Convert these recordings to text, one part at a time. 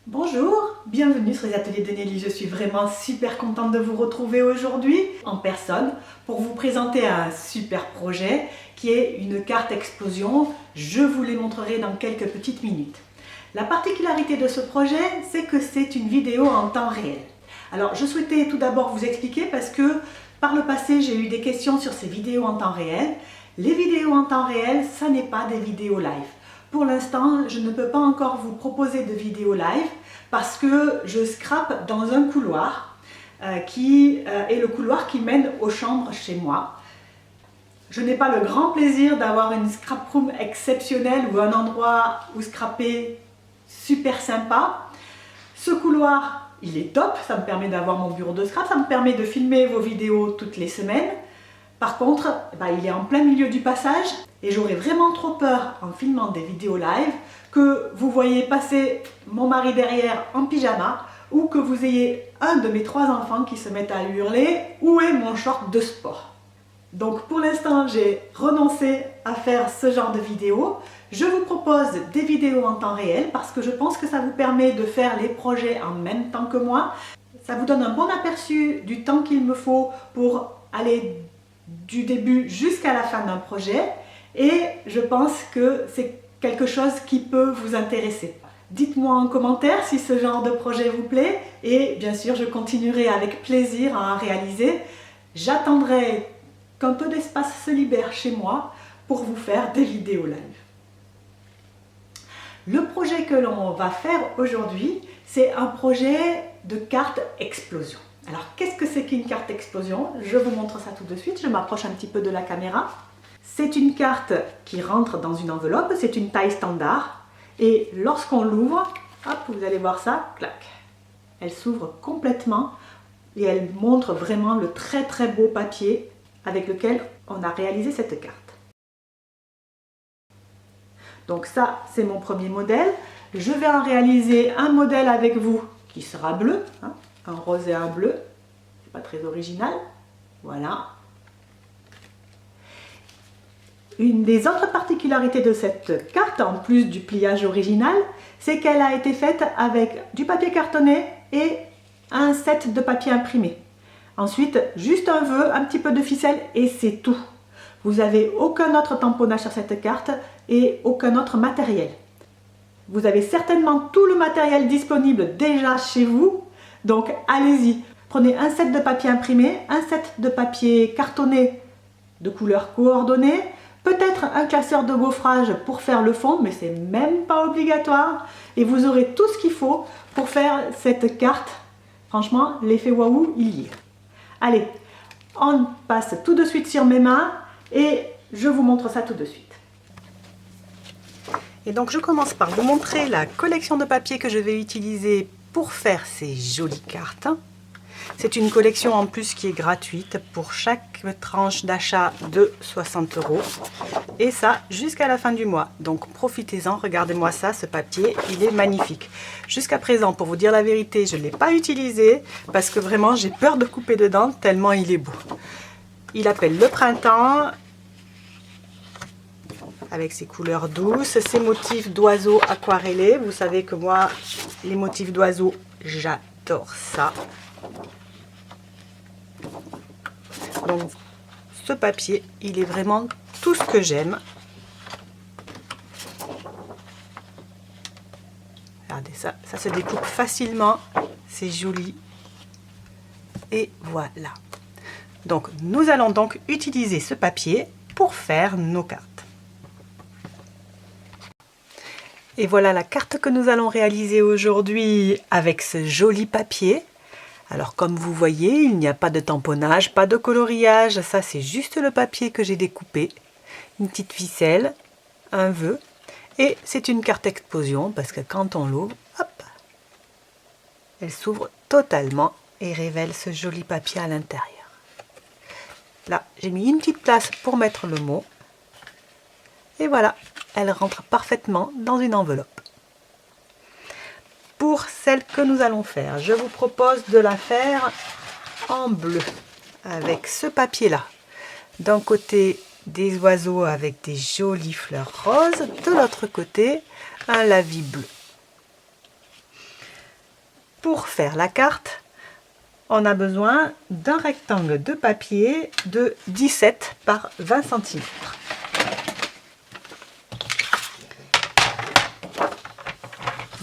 Bonjour, bienvenue sur les ateliers de Nelly. Je suis vraiment super contente de vous retrouver aujourd'hui en personne pour vous présenter un super projet qui est une carte explosion. Je vous les montrerai dans quelques petites minutes. La particularité de ce projet, c'est que c'est une vidéo en temps réel. Alors je souhaitais tout d'abord vous expliquer parce que par le passé j'ai eu des questions sur ces vidéos en temps réel. Les vidéos en temps réel, ça n'est pas des vidéos live. Pour l'instant, je ne peux pas encore vous proposer de vidéo live parce que je scrape dans un couloir qui est le couloir qui mène aux chambres chez moi. Je n'ai pas le grand plaisir d'avoir une scrap room exceptionnelle ou un endroit où scraper super sympa. Ce couloir, il est top, ça me permet d'avoir mon bureau de scrap, ça me permet de filmer vos vidéos toutes les semaines. Par contre, il est en plein milieu du passage et j'aurais vraiment trop peur en filmant des vidéos live que vous voyez passer mon mari derrière en pyjama ou que vous ayez un de mes 3 enfants qui se mettent à hurler « Où est mon short de sport ?» Donc pour l'instant, j'ai renoncé à faire ce genre de vidéos. Je vous propose des vidéos en temps réel parce que je pense que ça vous permet de faire les projets en même temps que moi. Ça vous donne un bon aperçu du temps qu'il me faut pour aller du début jusqu'à la fin d'un projet et je pense que c'est quelque chose qui peut vous intéresser. Dites-moi en commentaire si ce genre de projet vous plaît et bien sûr je continuerai avec plaisir à en réaliser. J'attendrai qu'un peu d'espace se libère chez moi pour vous faire des vidéos live. Le projet que l'on va faire aujourd'hui, c'est un projet de carte explosion. Alors, qu'est-ce que c'est qu'une carte explosion? Je vous montre ça tout de suite, je m'approche un petit peu de la caméra. C'est une carte qui rentre dans une enveloppe, c'est une taille standard. Et lorsqu'on l'ouvre, hop, vous allez voir ça, clac. Elle s'ouvre complètement et elle montre vraiment le très très beau papier avec lequel on a réalisé cette carte. Donc ça, c'est mon premier modèle. Je vais en réaliser un modèle avec vous qui sera bleu, hein, un rose et un bleu. C'est pas très original. Voilà. Une des autres particularités de cette carte, en plus du pliage original, c'est qu'elle a été faite avec du papier cartonné et un set de papier imprimé. Ensuite, juste un vœu, un petit peu de ficelle et c'est tout. Vous n'avez aucun autre tamponnage sur cette carte et aucun autre matériel. Vous avez certainement tout le matériel disponible déjà chez vous, donc allez-y. Prenez un set de papier imprimé, un set de papier cartonné de couleurs coordonnées, peut-être un classeur de gaufrage pour faire le fond, mais c'est même pas obligatoire. Et vous aurez tout ce qu'il faut pour faire cette carte. Franchement, l'effet waouh, il y est. Allez, on passe tout de suite sur mes mains et je vous montre ça tout de suite. Et donc je commence par vous montrer la collection de papier que je vais utiliser pour faire ces jolies cartes. C'est une collection en plus qui est gratuite pour chaque tranche d'achat de 60 € et ça jusqu'à la fin du mois. Donc profitez-en, regardez-moi ça, ce papier, il est magnifique. Jusqu'à présent, pour vous dire la vérité, je ne l'ai pas utilisé parce que vraiment j'ai peur de couper dedans tellement il est beau. Il appelle le printemps avec ses couleurs douces, ses motifs d'oiseaux aquarellés. Vous savez que moi, les motifs d'oiseaux, j'adore ça. Donc ce papier, il est vraiment tout ce que j'aime. Regardez ça, ça se découpe facilement, c'est joli. Et voilà. Donc nous allons donc utiliser ce papier pour faire nos cartes. Et voilà la carte que nous allons réaliser aujourd'hui avec ce joli papier. Alors comme vous voyez, il n'y a pas de tamponnage, pas de coloriage, ça c'est juste le papier que j'ai découpé, une petite ficelle, un vœu, et c'est une carte explosion parce que quand on l'ouvre, hop, elle s'ouvre totalement et révèle ce joli papier à l'intérieur. Là, j'ai mis une petite place pour mettre le mot, et voilà, elle rentre parfaitement dans une enveloppe. Pour celle que nous allons faire, je vous propose de la faire en bleu avec ce papier là. D'un côté des oiseaux avec des jolies fleurs roses, de l'autre côté un lavis bleu. Pour faire la carte, on a besoin d'un rectangle de papier de 17 par 20 cm.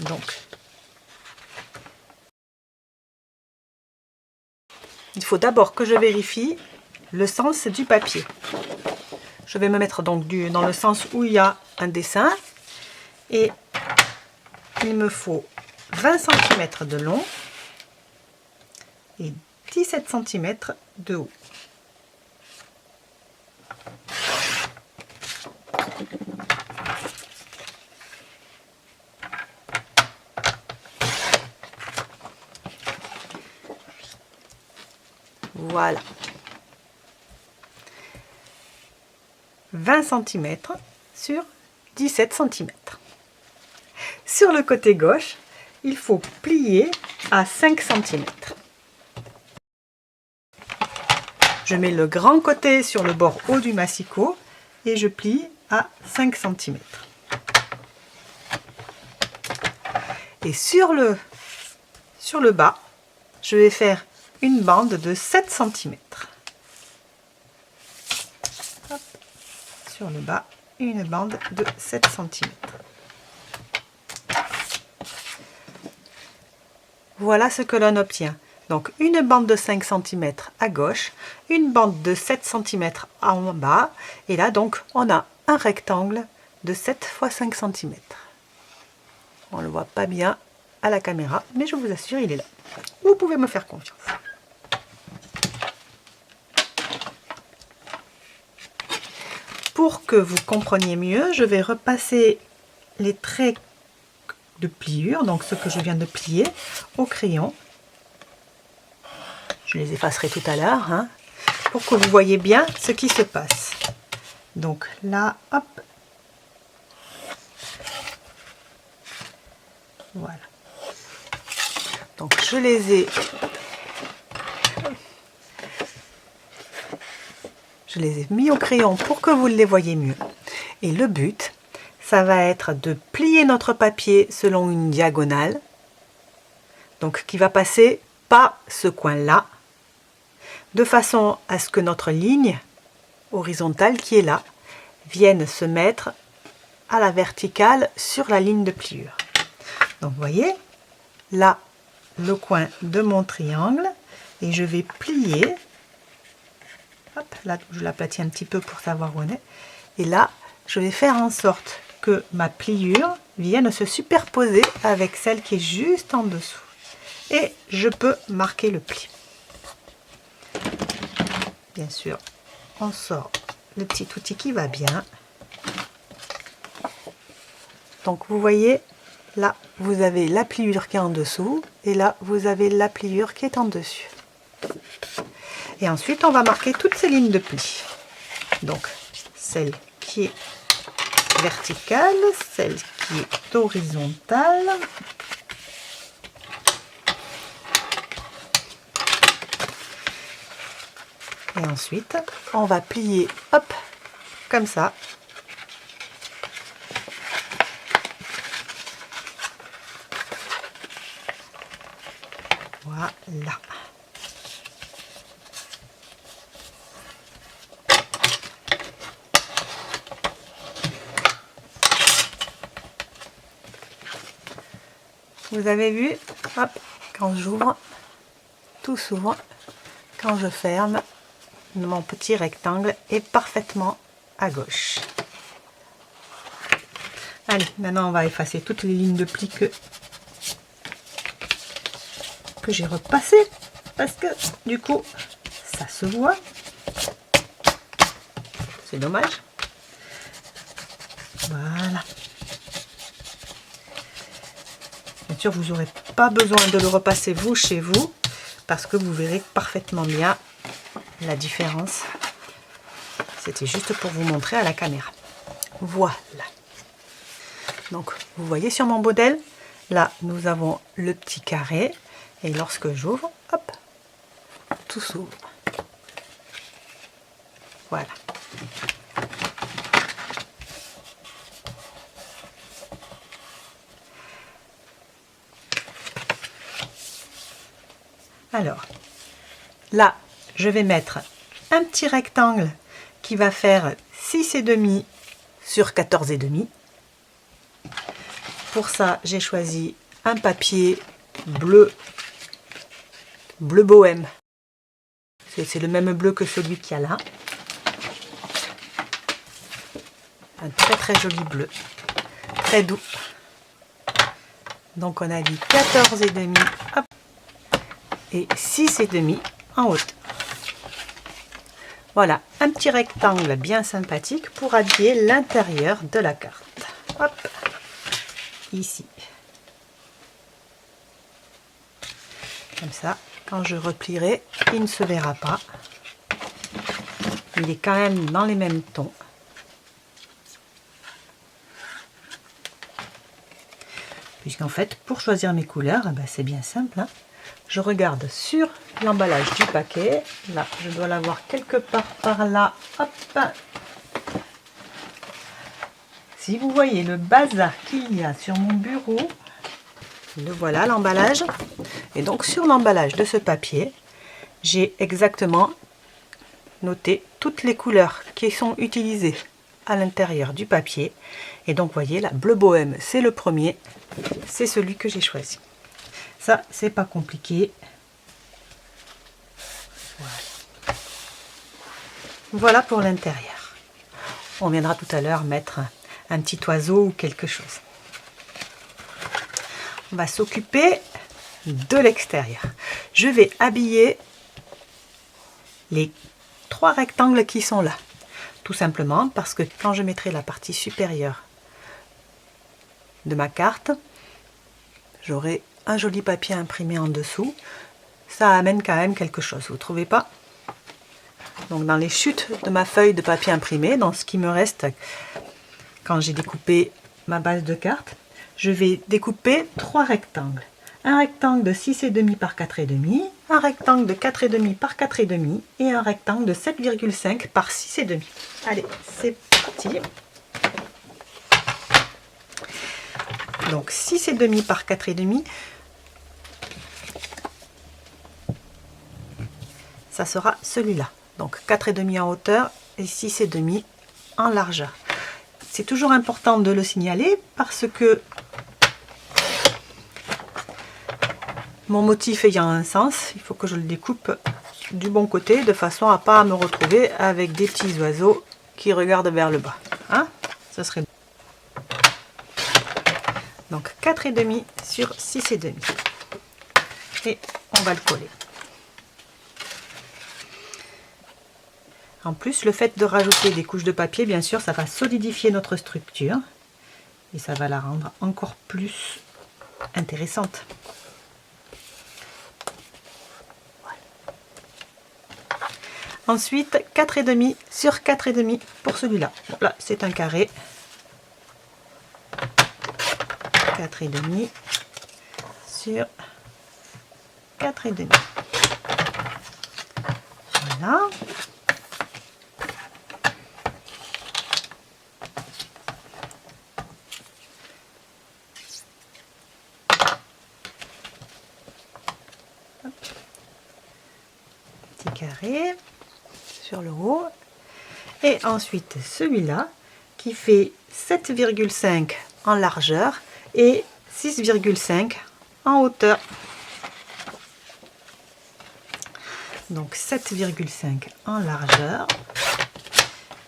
Donc, il faut d'abord que je vérifie le sens du papier. Je vais me mettre donc dans le sens où il y a un dessin et il me faut 20 cm de long et 17 cm de haut. Voilà. 20 cm sur 17 cm. Sur le côté gauche, il faut plier à 5 cm. Je mets le grand côté sur le bord haut du massicot et je plie à 5 cm. Et sur le bas, je vais faire une bande de 7 cm. Hop. Sur le bas, une bande de 7 cm. Voilà ce que l'on obtient. Donc une bande de 5 cm à gauche, une bande de 7 cm en bas, et là donc on a un rectangle de 7 x 5 cm. On ne le voit pas bien à la caméra, mais je vous assure, il est là. Vous pouvez me faire confiance. Pour que vous compreniez mieux, je vais repasser les traits de pliure, donc ce que je viens de plier, au crayon. Je les effacerai tout à l'heure, hein, pour que vous voyez bien ce qui se passe. Donc là, hop. Voilà. Donc je les ai mis au crayon pour que vous les voyez mieux. Et le but, ça va être de plier notre papier selon une diagonale, donc qui va passer par ce coin-là, de façon à ce que notre ligne horizontale qui est là vienne se mettre à la verticale sur la ligne de pliure. Donc vous voyez, là, le coin de mon triangle, et je vais plier. Hop, là, je l'aplatis un petit peu pour savoir où on est. Et là, je vais faire en sorte que ma pliure vienne se superposer avec celle qui est juste en dessous. Et je peux marquer le pli. Bien sûr, on sort le petit outil qui va bien. Donc vous voyez, là vous avez la pliure qui est en dessous et là vous avez la pliure qui est en dessus. Et ensuite on va marquer toutes ces lignes de pli. Donc celle qui est verticale, celle qui est horizontale. Et ensuite, on va plier, hop, comme ça. Voilà. Vous avez vu, hop, quand j'ouvre, tout s'ouvre. Quand je ferme, mon petit rectangle est parfaitement à gauche. Allez, maintenant on va effacer toutes les lignes de pli que j'ai repassées, parce que du coup ça se voit. C'est dommage. Voilà. Bien sûr, vous n'aurez pas besoin de le repasser vous chez vous, parce que vous verrez parfaitement bien la différence. C'était juste pour vous montrer à la caméra. Voilà. Donc vous voyez sur mon modèle, là nous avons le petit carré et lorsque j'ouvre, hop, tout s'ouvre. Voilà. Alors, là, je vais mettre un petit rectangle qui va faire 6,5 sur 14,5. Pour ça, j'ai choisi un papier bleu bohème. C'est le même bleu que celui qu'il y a là. Un très très joli bleu, très doux. Donc on a dit 14,5 hop, et 6,5 en hauteur. Voilà, un petit rectangle bien sympathique pour habiller l'intérieur de la carte. Hop, ici. Comme ça, quand je replierai, il ne se verra pas. Il est quand même dans les mêmes tons. Puisqu'en fait, pour choisir mes couleurs, c'est bien simple. Hein. Je regarde sur l'emballage du paquet. Là, je dois l'avoir quelque part par là. Hop. Si vous voyez le bazar qu'il y a sur mon bureau, le voilà l'emballage. Et donc sur l'emballage de ce papier, j'ai exactement noté toutes les couleurs qui sont utilisées à l'intérieur du papier. Et donc vous voyez, la bleu bohème, c'est le premier. C'est celui que j'ai choisi. Ça, c'est pas compliqué. Voilà pour l'intérieur. On viendra tout à l'heure mettre un petit oiseau ou quelque chose. On va s'occuper de l'extérieur. Je vais habiller les 3 rectangles qui sont là. Tout simplement parce que quand je mettrai la partie supérieure de ma carte, j'aurai un joli papier imprimé en dessous. Ça amène quand même quelque chose, vous ne trouvez pas? Donc dans les chutes de ma feuille de papier imprimé, dans ce qui me reste quand j'ai découpé ma base de carte, je vais découper 3 rectangles. Un rectangle de 6,5 par 4,5, un rectangle de 4,5 par 4,5 et un rectangle de 7,5 par 6,5. Allez, c'est parti. Donc 6,5 par 4,5, ça sera celui-là. Donc 4,5 en hauteur et 6,5 en largeur. C'est toujours important de le signaler parce que mon motif ayant un sens, il faut que je le découpe du bon côté de façon à ne pas me retrouver avec des petits oiseaux qui regardent vers le bas. Hein? Ça serait donc 4,5 sur 6,5. Et on va le coller. En plus, le fait de rajouter des couches de papier, bien sûr, ça va solidifier notre structure et ça va la rendre encore plus intéressante. Voilà. Ensuite, 4,5 sur 4,5 pour celui-là. Là, c'est un carré. 4,5 sur 4,5. Voilà. Petit carré sur le haut. Et ensuite celui-là qui fait 7,5 en largeur et 6,5 en hauteur. Donc 7,5 en largeur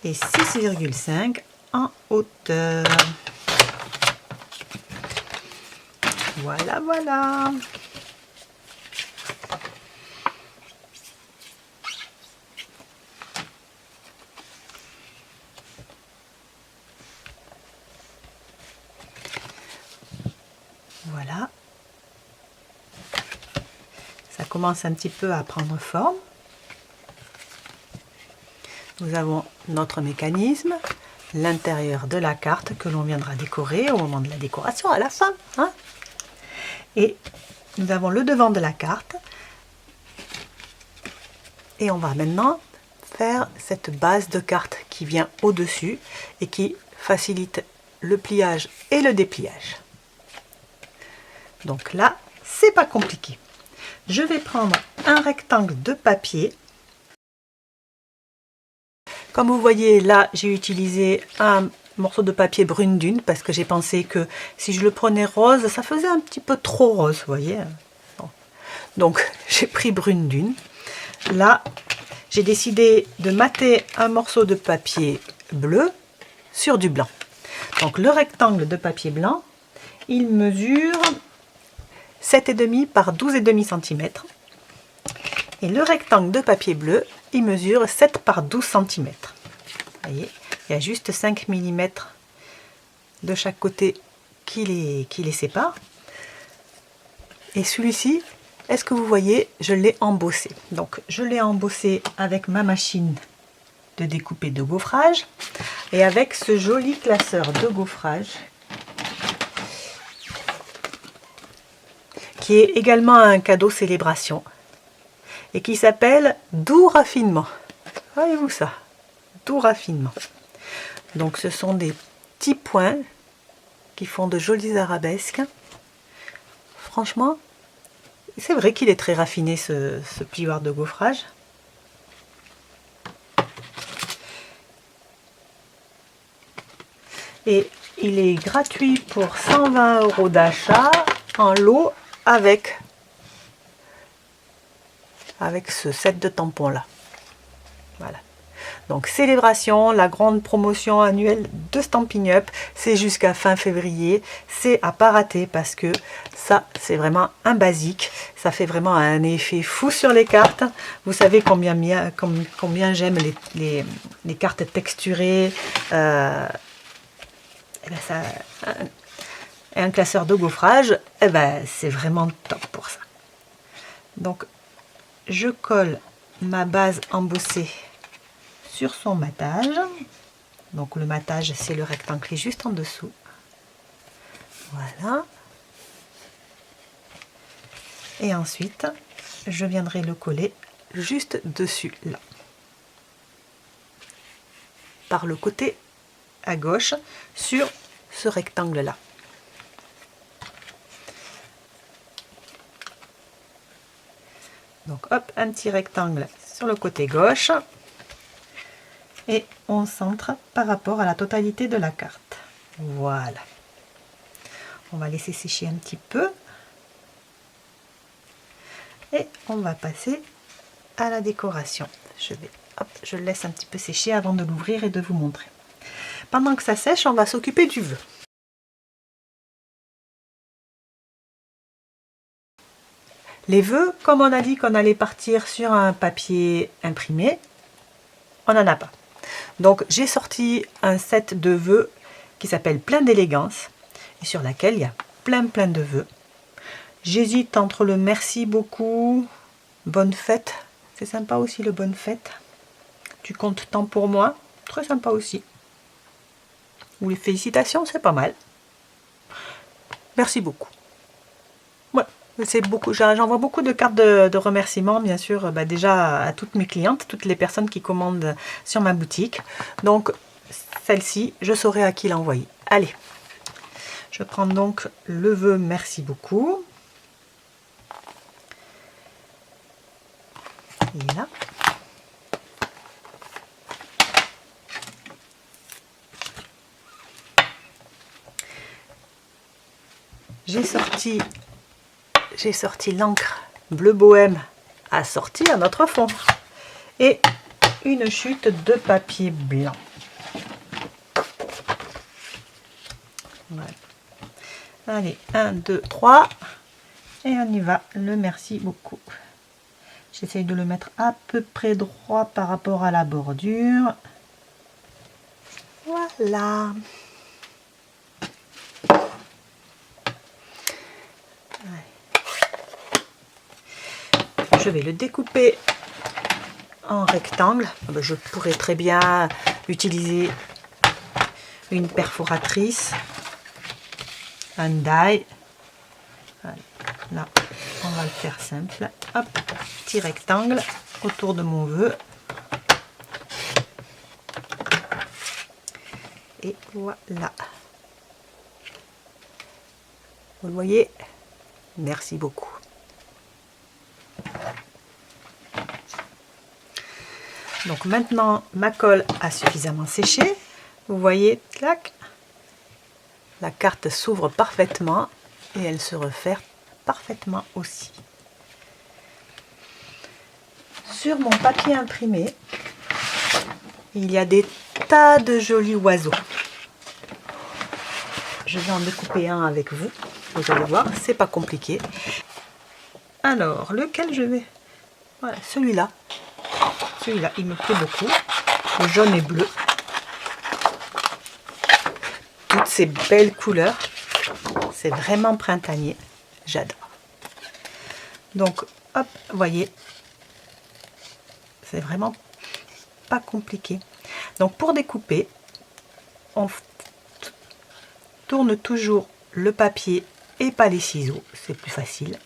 et 6,5 en hauteur. Voilà, voilà. Voilà. Ça commence un petit peu à prendre forme. Nous avons notre mécanisme, l'intérieur de la carte que l'on viendra décorer au moment de la décoration à la fin. Hein. Et nous avons le devant de la carte. Et on va maintenant faire cette base de carte qui vient au-dessus et qui facilite le pliage et le dépliage. Donc là, c'est pas compliqué. Je vais prendre un rectangle de papier. Comme vous voyez là, j'ai utilisé un morceau de papier brune dune parce que j'ai pensé que si je le prenais rose, ça faisait un petit peu trop rose, vous voyez. Bon. Donc j'ai pris brune dune. Là, j'ai décidé de mater un morceau de papier bleu sur du blanc. Donc le rectangle de papier blanc, il mesure 7,5 par 12,5 cm. Et le rectangle de papier bleu, il mesure 7 par 12 cm. Vous voyez, il y a juste 5 mm de chaque côté qui les sépare. Et celui-ci, est-ce que vous voyez, je l'ai embossé. Donc je l'ai embossé avec ma machine de découper de gaufrage et avec ce joli classeur de gaufrage qui est également un cadeau célébration et qui s'appelle Doux Raffinement. Voyez-vous ça? Doux Raffinement. Donc ce sont des petits points qui font de jolies arabesques. Franchement, c'est vrai qu'il est très raffiné ce plioir de gaufrage. Et il est gratuit pour 120 € d'achat en lot avec ce set de tampons là. Voilà. Donc célébration, la grande promotion annuelle de Stampin' Up, c'est jusqu'à fin février. C'est à pas rater parce que ça c'est vraiment un basique. Ça fait vraiment un effet fou sur les cartes. Vous savez combien j'aime les cartes texturées. Un classeur de gaufrage, c'est vraiment top pour ça. Donc je colle ma base embossée sur son matage. Donc le matage, c'est le rectangle qui est juste en dessous. Voilà. Et ensuite, je viendrai le coller juste dessus, là. Par le côté à gauche, sur ce rectangle-là. Donc hop, un petit rectangle sur le côté gauche. Et on centre par rapport à la totalité de la carte. Voilà. On va laisser sécher un petit peu. Et on va passer à la décoration. Je le laisse un petit peu sécher avant de l'ouvrir et de vous montrer. Pendant que ça sèche, on va s'occuper du vœu. Les vœux, comme on a dit qu'on allait partir sur un papier imprimé, on n'en a pas. Donc j'ai sorti un set de vœux qui s'appelle Plein d'élégance et sur laquelle il y a plein de vœux. J'hésite entre le merci beaucoup, bonne fête, c'est sympa aussi le bonne fête. Tu comptes tant pour moi, très sympa aussi. Ou les félicitations, c'est pas mal. Merci beaucoup. Voilà, c'est beaucoup. J'envoie beaucoup de cartes de remerciements, bien sûr, déjà à toutes mes clientes, toutes les personnes qui commandent sur ma boutique. Donc, celle-ci, je saurai à qui l'envoyer. Allez, je prends donc le vœu merci beaucoup. Et là. J'ai sorti l'encre bleu bohème assortie à notre fond et une chute de papier blanc. Voilà. Allez, 1, 2, 3 et on y va, le merci beaucoup. J'essaye de le mettre à peu près droit par rapport à la bordure. Voilà. Je vais le découper en rectangle. Je pourrais très bien utiliser une perforatrice, un die. Voilà. Là, on va le faire simple. Hop, petit rectangle autour de mon vœu. Et voilà. Vous le voyez? Merci beaucoup. Donc maintenant, ma colle a suffisamment séché. Vous voyez, clac, la carte s'ouvre parfaitement et elle se referme parfaitement aussi. Sur mon papier imprimé, il y a des tas de jolis oiseaux. Je vais en découper un avec vous. Vous allez voir, c'est pas compliqué. Alors, lequel je vais... Voilà, celui-là. Celui-là, il me plaît beaucoup. Le jaune et bleu. Toutes ces belles couleurs. C'est vraiment printanier. J'adore. Donc, hop, vous voyez. C'est vraiment pas compliqué. Donc, pour découper, on tourne toujours le papier et pas les ciseaux. C'est plus facile.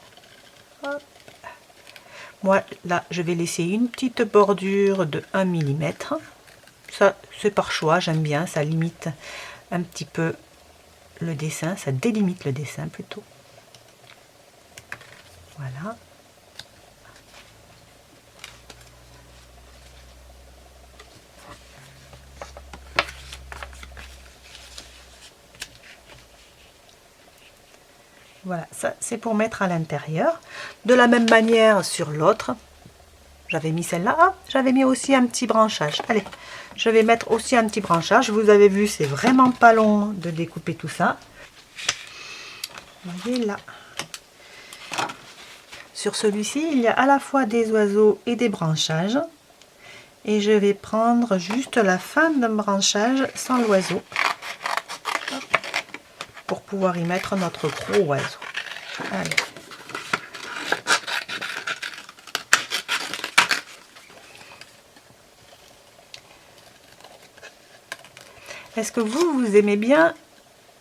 Hop. Moi, là, je vais laisser une petite bordure de 1 mm. Ça, c'est par choix, j'aime bien. Ça limite un petit peu le dessin. Ça délimite le dessin plutôt. Voilà. Voilà, ça c'est pour mettre à l'intérieur. De la même manière sur l'autre. J'avais mis celle-là. Ah, j'avais mis aussi un petit branchage. Allez, je vais mettre aussi un petit branchage. Vous avez vu, c'est vraiment pas long de découper tout ça. Vous voyez là. Sur celui-ci, il y a à la fois des oiseaux et des branchages. Et je vais prendre juste la fin d'un branchage sans l'oiseau. Pour pouvoir y mettre notre gros oiseau. Allez. Est-ce que vous aimez bien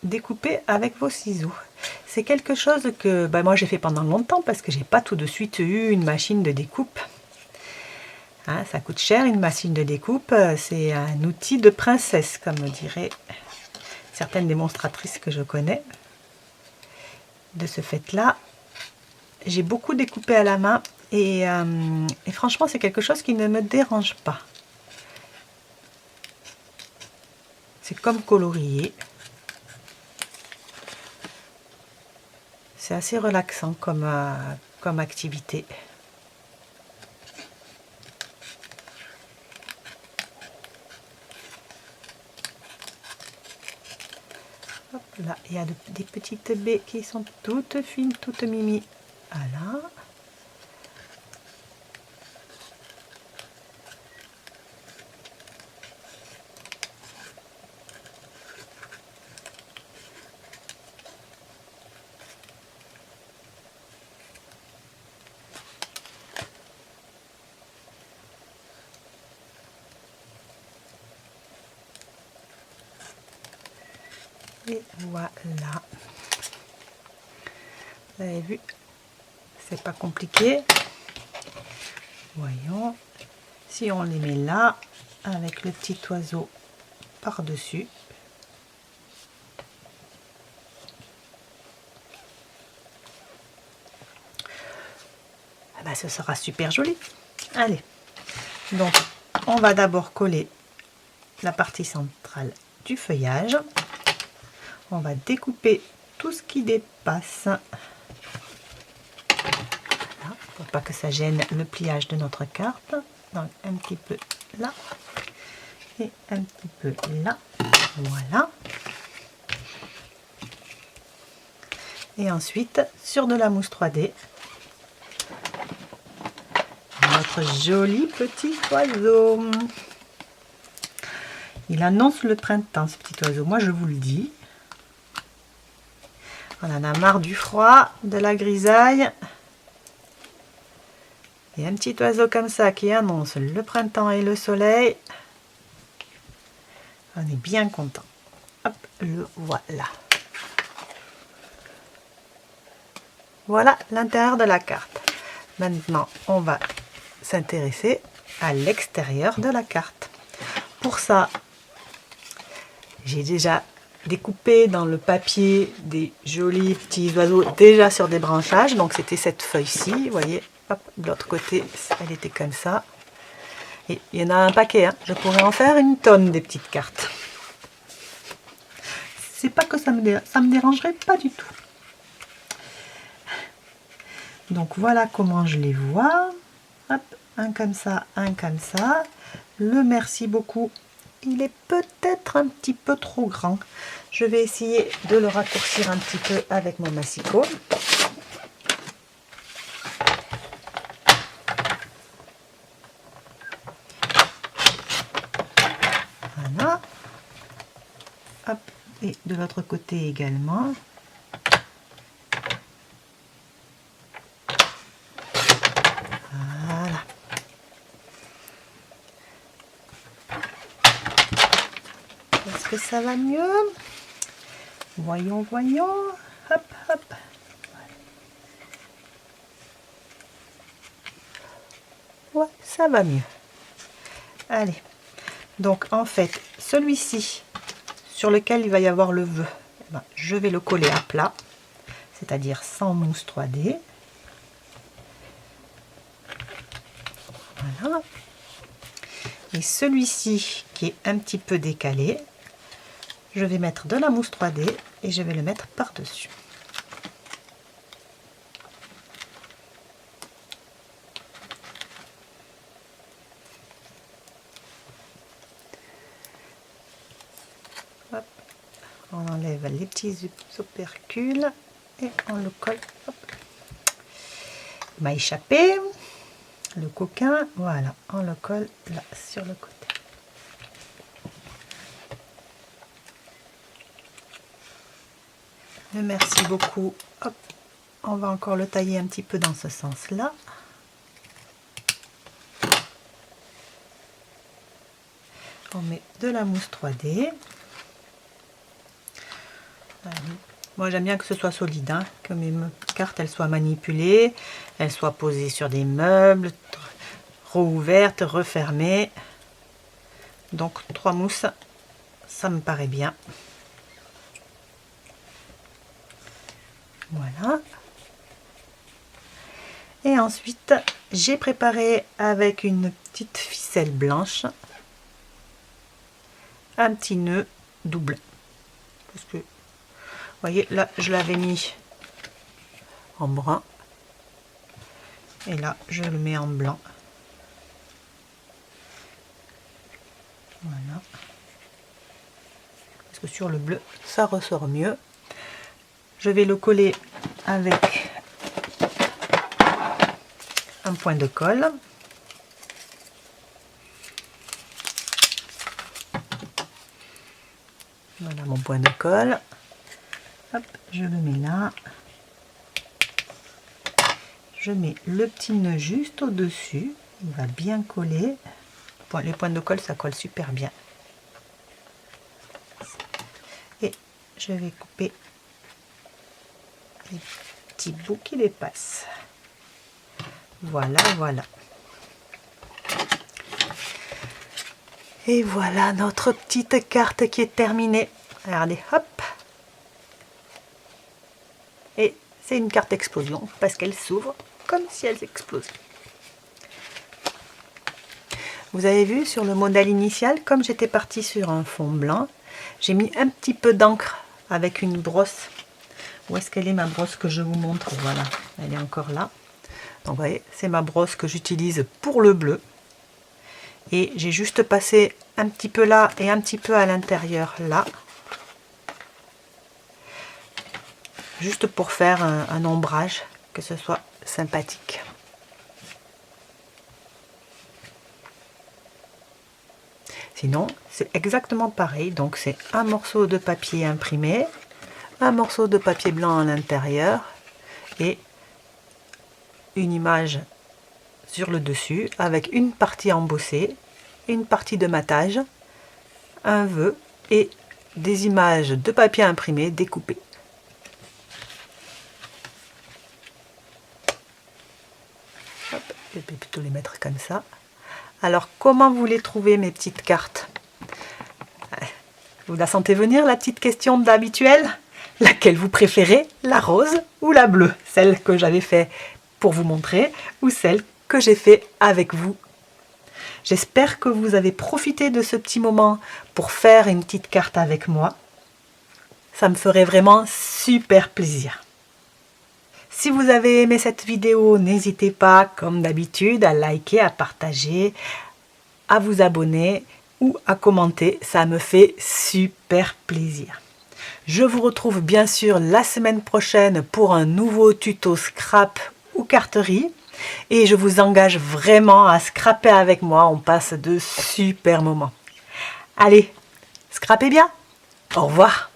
découper avec vos ciseaux? C'est quelque chose que moi j'ai fait pendant longtemps parce que j'ai pas tout de suite eu une machine de découpe. Hein, ça coûte cher une machine de découpe, c'est un outil de princesse comme diraient certaines démonstratrices que je connais. De ce fait-là, j'ai beaucoup découpé à la main et franchement c'est quelque chose qui ne me dérange pas. C'est comme colorier. C'est assez relaxant comme activité. Hop, là, il y a des petites baies qui sont toutes fines, toutes mimi. Voilà. Et voilà. Vous avez vu, c'est pas compliqué. Voyons. Si on les met là, avec le petit oiseau par-dessus. Ce sera super joli. Allez. Donc, on va d'abord coller la partie centrale du feuillage. On va découper tout ce qui dépasse. Voilà, pour pas que ça gêne le pliage de notre carte. Donc un petit peu là et un petit peu là. Voilà. Et ensuite, sur de la mousse 3D, notre joli petit oiseau. Il annonce le printemps, ce petit oiseau. Moi, je vous le dis. On en a marre du froid, de la grisaille. Et un petit oiseau comme ça qui annonce le printemps et le soleil. On est bien content. Hop, le voilà. Voilà l'intérieur de la carte. Maintenant, on va s'intéresser à l'extérieur de la carte. Pour ça, j'ai déjà découpé dans le papier des jolis petits oiseaux déjà sur des branchages. Donc c'était cette feuille-ci, vous voyez, hop, de l'autre côté, elle était comme ça. Et il y en a un paquet, hein. Je pourrais en faire une tonne des petites cartes. C'est pas que ça me dérangerait pas du tout. Donc voilà comment je les vois. Hop, un comme ça, un comme ça. Le merci beaucoup, il est peut-être un petit peu trop grand. Je vais essayer de le raccourcir un petit peu avec mon massicot. Voilà. Hop, et de l'autre côté également. Voilà. Est-ce que ça va mieux? Voyons, voyons. Hop, hop. Ouais, ça va mieux. Allez. Donc en fait, celui-ci sur lequel il va y avoir le vœu, je vais le coller à plat, c'est-à-dire sans mousse 3D. Voilà. Et celui-ci qui est un petit peu décalé, je vais mettre de la mousse 3D et je vais le mettre par-dessus. On enlève les petits opercules et on le colle. Hop. Il m'a échappé le coquin. Voilà, on le colle là sur le côté. Merci beaucoup. Hop. On va encore le tailler un petit peu dans ce sens-là. On met de la mousse 3D. Moi j'aime bien que ce soit solide, hein, que mes cartes elles soient manipulées, elles soient posées sur des meubles, rouvertes, refermées. Donc 3 mousses, ça me paraît bien. Voilà. Et ensuite j'ai préparé avec une petite ficelle blanche un petit nœud double. Parce que vous voyez, là, je l'avais mis en brun. Et là, je le mets en blanc. Voilà. Parce que sur le bleu, ça ressort mieux. Je vais le coller avec un point de colle. Voilà mon point de colle. Hop, je le mets là. Je mets le petit nœud juste au-dessus. Il va bien coller. Bon, les points de colle, ça colle super bien. Et je vais couper les petits bouts qui dépassent. Voilà, voilà. Et voilà notre petite carte qui est terminée. Regardez, hop. Et c'est une carte explosion parce qu'elle s'ouvre comme si elle explosait. Vous avez vu sur le modèle initial, comme j'étais partie sur un fond blanc, j'ai mis un petit peu d'encre avec une brosse. Où est-ce qu'elle est ma brosse que je vous montre? Voilà, elle est encore là. Donc vous voyez, c'est ma brosse que j'utilise pour le bleu. Et j'ai juste passé un petit peu là et un petit peu à l'intérieur là. Juste pour faire un ombrage, que ce soit sympathique. Sinon, c'est exactement pareil. Donc c'est un morceau de papier imprimé, un morceau de papier blanc à l'intérieur et une image sur le dessus avec une partie embossée, une partie de matage, un vœu et des images de papier imprimé découpées. Hop, je vais plutôt les mettre comme ça. Alors, comment vous les trouvez, mes petites cartes? Vous la sentez venir, la petite question d'habituelle? Laquelle vous préférez, la rose ou la bleue? Celle que j'avais fait pour vous montrer ou celle que j'ai fait avec vous? J'espère que vous avez profité de ce petit moment pour faire une petite carte avec moi. Ça me ferait vraiment super plaisir. Si vous avez aimé cette vidéo, n'hésitez pas, comme d'habitude, à liker, à partager, à vous abonner ou à commenter. Ça me fait super plaisir. Je vous retrouve bien sûr la semaine prochaine pour un nouveau tuto scrap ou carterie. Et je vous engage vraiment à scraper avec moi. On passe de super moments. Allez, scrapez bien. Au revoir.